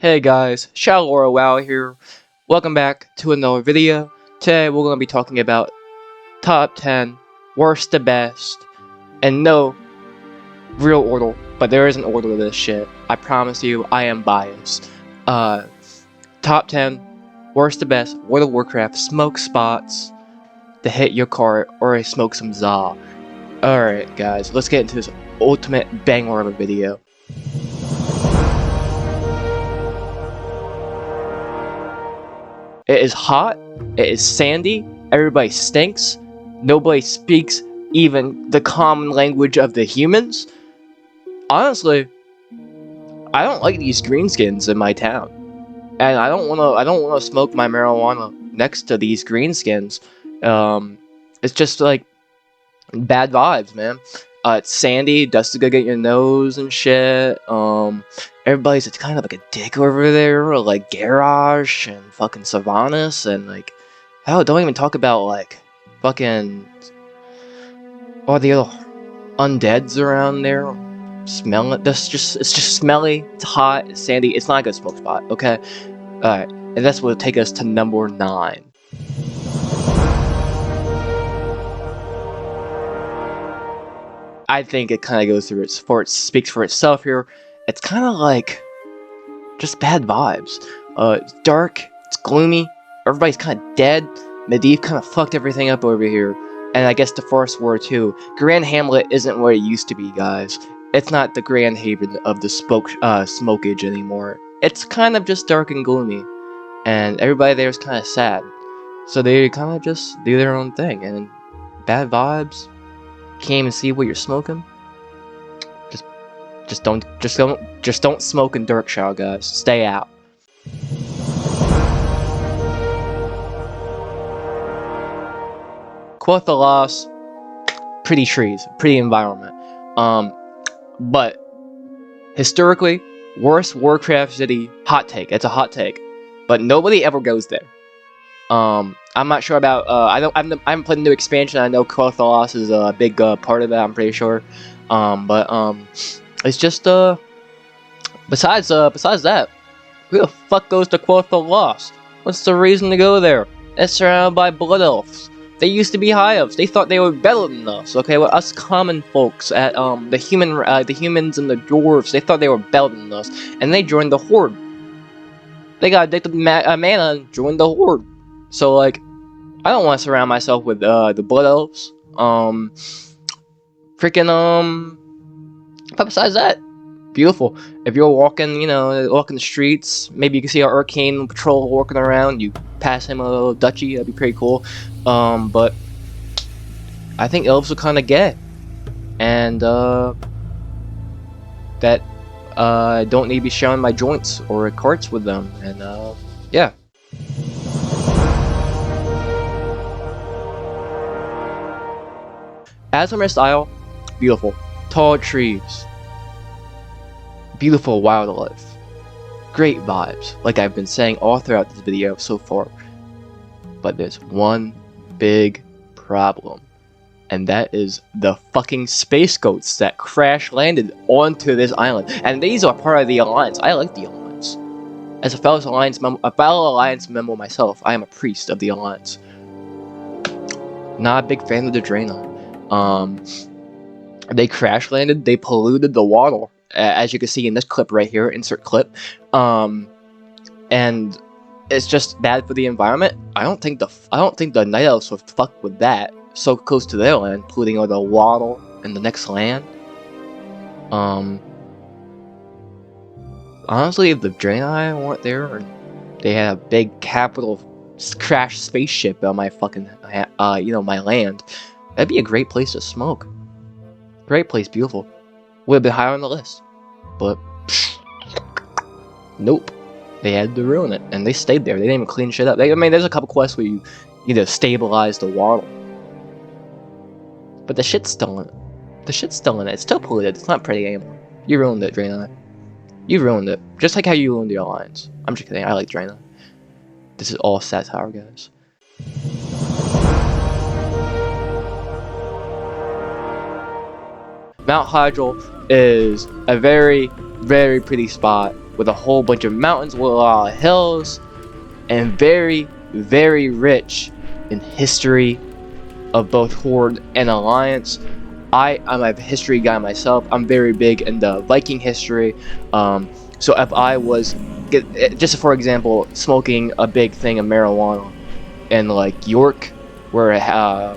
Hey guys, Shallow Wow here. Welcome back to another video. Today we're going to be talking about top 10 worst to best, and no real order, but there is an order to this shit. I promise you, I am biased. Top 10 worst to best World of Warcraft smoke spots to hit your car or smoke some za. Alright guys, let's get into this ultimate banger of a video. It is hot, it is sandy, everybody stinks, nobody speaks even the common language of the humans. Honestly, I don't like these greenskins in my town. And I don't wanna smoke my marijuana next to these greenskins. It's just like bad vibes, man. It's sandy, dust is gonna get your nose and shit. Everybody's kind of like a dick over there, like Garrosh and fucking Sylvanas, and like, hell, don't even talk about like fucking all the other undeads around there. Smell it. It's just smelly. It's hot. It's sandy. It's not a good smoke spot. Okay. All right, and that's what will take us to number 9. I think it kind of goes through it speaks for itself here. It's kind of like just bad vibes. It's dark, it's gloomy, everybody's kind of dead. Medivh kind of fucked everything up over here. And I guess the Forest War too. Grand Hamlet isn't what it used to be, guys. It's not the Grand Haven of the smokage anymore. It's kind of just dark and gloomy. And everybody there is kind of sad. So they kind of just do their own thing. And bad vibes. Can't even see what you're smoking. Just don't smoke in Dirkshaw, guys. Stay out. Quel'Thalas, pretty trees, pretty environment. But historically, worst Warcraft city, hot take. It's a hot take, but nobody ever goes there. I'm not sure about. I haven't played the new expansion. I know Quel'Thalas is a big part of it. I'm pretty sure. It's just besides that, who the fuck goes to Quel'Thalas? What's the reason to go there? It's surrounded by blood elves. They used to be high elves. They thought they were better than us. Okay, well, us common folks at the humans and the dwarves, they thought they were better than us, and they joined the Horde. They got addicted to mana and joined the Horde. So like, I don't want to surround myself with the blood elves. But besides that, beautiful. If you're walking, walking the streets, maybe you can see an arcane patrol walking around. You pass him a little duchy, that'd be pretty cool. But I think elves are kind of gay, and that I don't need to be sharing my joints or carts with them. And yeah. Azamest Isle, beautiful. Tall trees. Beautiful wildlife. Great vibes, like I've been saying all throughout this video so far. But there's one big problem. And that is the fucking space goats that crash landed onto this island. And these are part of the Alliance. I like the Alliance. As a fellow Alliance member myself, I am a priest of the Alliance. Not a big fan of the Draenei. They crash landed, they polluted the water, as you can see in this clip right here, insert clip. And it's just bad for the environment. I don't think the Night Elves would fuck with that. So close to their land, polluting all the water in the next land. Honestly, if the Draenei weren't there, or they had a big capital crash spaceship on my fucking, my land, that'd be a great place to smoke. Great place, beautiful. Would have been higher on the list. But, nope. They had to ruin it. And they stayed there. They didn't even clean shit up. There's a couple quests where you need to stabilize the water. But the shit's still in it. The shit's still in it. It's still polluted. It's not pretty anymore. You ruined it, Draenei. You ruined it. Just like how you ruined the Alliance. I'm just kidding. I like Draenei. This is all satire, guys. Mount Hyjal is a very, very pretty spot with a whole bunch of mountains with a lot of hills, and very, very rich in history of both Horde and Alliance. I'm a history guy myself. I'm very big into Viking history. So if I was, just for example, smoking a big thing of marijuana in like York, where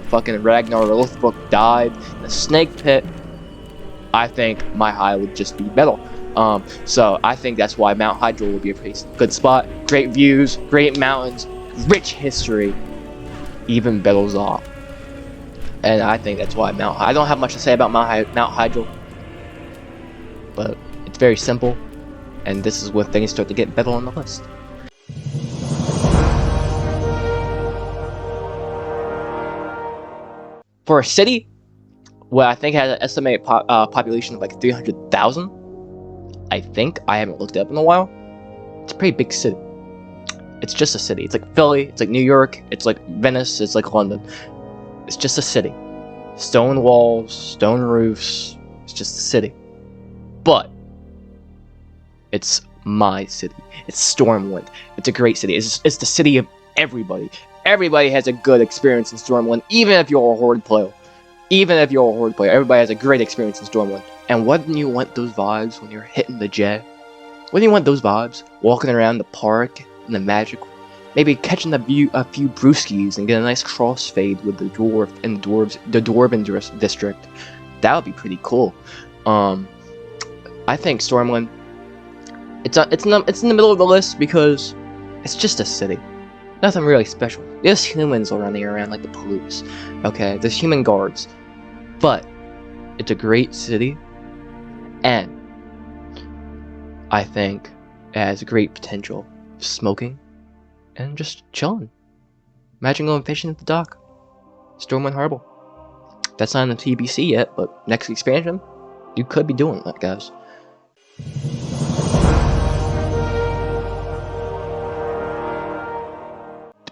fucking Ragnar Lothbrok died in a snake pit, I think my high would just be metal. So I think that's why Mount Hydra would be a pretty good spot. Great views, great mountains, rich history, even Betelgeuse. And I think that's why I don't have much to say about Mount Hydra, but it's very simple, and this is when things start to get better on the list. For a city, where I think has an estimated population of like 300,000, I think, I haven't looked it up in a while, it's a pretty big city. It's just a city. It's like Philly, it's like New York, it's like Venice, it's like London. It's just a city. Stone walls, stone roofs. It's just a city. But it's my city. It's Stormwind. It's a great city. It's the city of everybody. Everybody has a good experience in Stormwind, even if you're a Horde player. Even if you're a Horde player, everybody has a great experience in Stormwind. And wouldn't you want those vibes when you're hitting the J? Wouldn't you want those vibes? Walking around the park in the magic, maybe catching a few brewskis and get a nice crossfade with the dwarf and the Dwarven district. That would be pretty cool. I think Stormwind. It's in the middle of the list because it's just a city. Nothing really special. There's humans running around like the police. Okay, there's human guards, but it's a great city, and I think it has great potential for smoking and just chilling. Imagine going fishing at the dock. Stormwind Harbor. That's not in the TBC yet, but next expansion, you could be doing that, guys.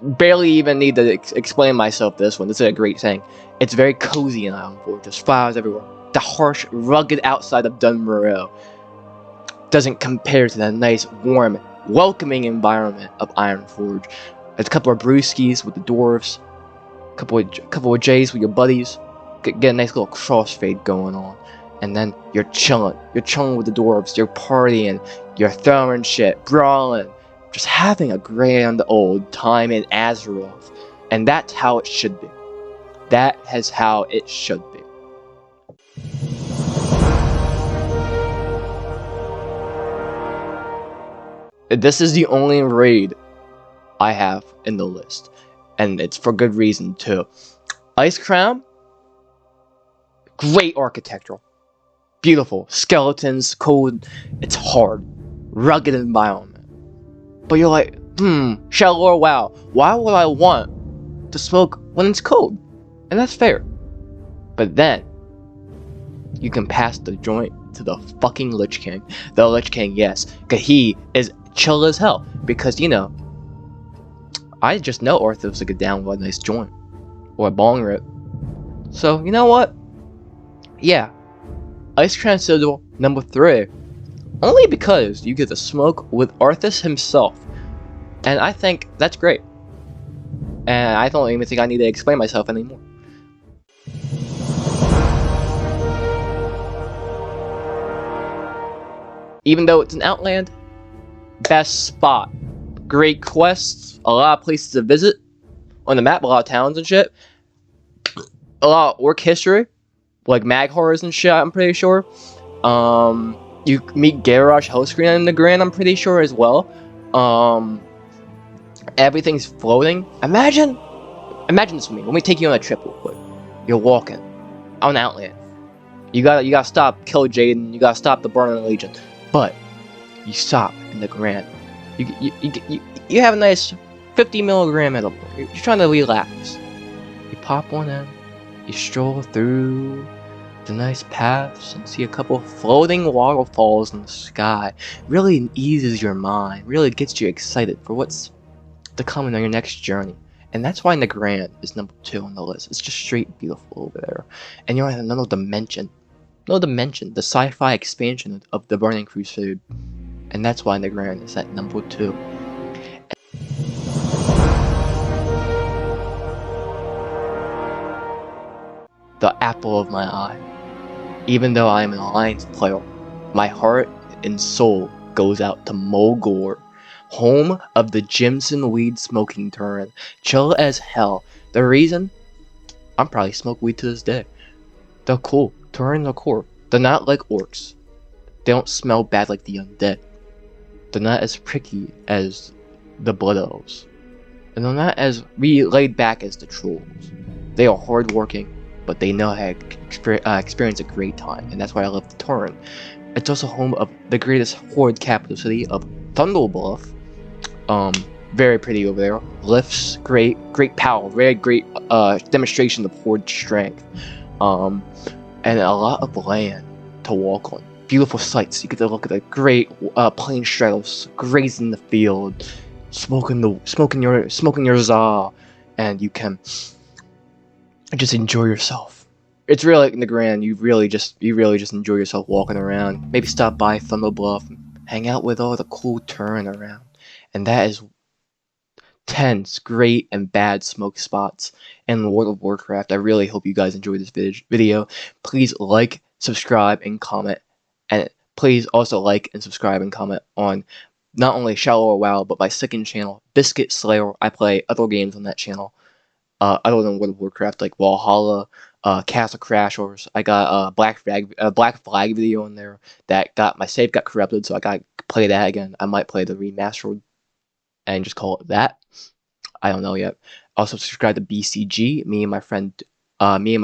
Barely even need to explain myself this one. This is a great thing. It's very cozy in Ironforge. There's flowers everywhere. The harsh, rugged outside of Dunmeril doesn't compare to the nice, warm, welcoming environment of Ironforge. There's a couple of brewskis with the dwarves, a couple of J's with your buddies. Get a nice little crossfade going on, and then you're chilling. You're chilling with the dwarves. You're partying. You're throwing shit, brawling, just having a grand old time in Azeroth. And that's how it should be. That is how it should be. This is the only raid I have in the list, and it's for good reason too. Icecrown, great architectural, beautiful skeletons, cold. It's hard, rugged environment. But you're like, Shalor, wow, why would I want to smoke when it's cold? And that's fair. But then you can pass the joint to the fucking Lich King. The Lich King, yes, cause he is chill as hell. Because I just know Arthos to get down with a nice joint or a bong rip. So you know what? Yeah, Icecrown Citadel number 3, only because you get to smoke with Arthas himself, and I think that's great. And I don't even think I need to explain myself anymore. Even though it's an Outland, best spot. Great quests, a lot of places to visit on the map, a lot of towns and shit. A lot of orc history, like mag horrors and shit, I'm pretty sure. You meet Garrosh Hellscreen in the Grand, I'm pretty sure as well. Everything's floating. Imagine this with me. Let me take you on a trip real quick. You're walking on Outland. You gotta stop, kill Jaden. You gotta stop the Burning Legion. But you stop in the Grand. You have a nice 50 milligram edible. You're trying to relax. You pop one in. You stroll through the nice paths and see a couple floating waterfalls in the sky. Really eases your mind. Really gets you excited for what's to come on your next journey. And that's why Nagrand is number 2 on the list. It's just straight beautiful over there. And you're in another dimension. The sci-fi expansion of the Burning Crusade. and that's why Nagrand is at number 2. The apple of my eye. Even though I am an Alliance player, my heart and soul goes out to Mulgore, home of the Jimson weed smoking Turin. Chill as hell. The reason? I'm probably smoke weed to this day. They're cool. Turins are cool. They're not like orcs. They don't smell bad like the undead. They're not as pricky as the blood elves. And they're not as laid back as the trolls. They are hardworking, but they know how to experience a great time, and that's why I love the Turin. It's also home of the greatest horde capital city of Thunderbluff. Very pretty over there. Lifts, great power, very great demonstration of horde strength. And a lot of land to walk on. Beautiful sights. You get to look at the great plain straddles, grazing the field, smoking your za, and you can just enjoy yourself. It's really in the grand. You really just enjoy yourself walking around. Maybe stop by Thunderbluff, hang out with all the cool Turin around, and that is 10 great and bad smoke spots in World of Warcraft. I really hope you guys enjoyed this video. Please like, subscribe, and comment. And please also like and subscribe and comment on not only Shallow WoW, but my second channel, Biscuit Slayer. I play other games on that channel, other than World of Warcraft, like Valhalla, Castle Crashers. I got a Black Flag video in there that my save got corrupted, so I gotta play that again. I might play the remastered and just call it that. I don't know yet. Also subscribe to BCG. Me and my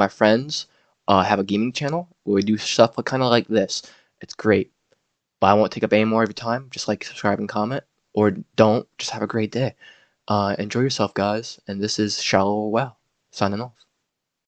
friends have a gaming channel where we do stuff kind of like this. It's great, but I won't take up any more of your time. Just like, subscribe, and comment, or don't. Just have a great day. Enjoy yourself, guys. And this is Shallow WoW signing off.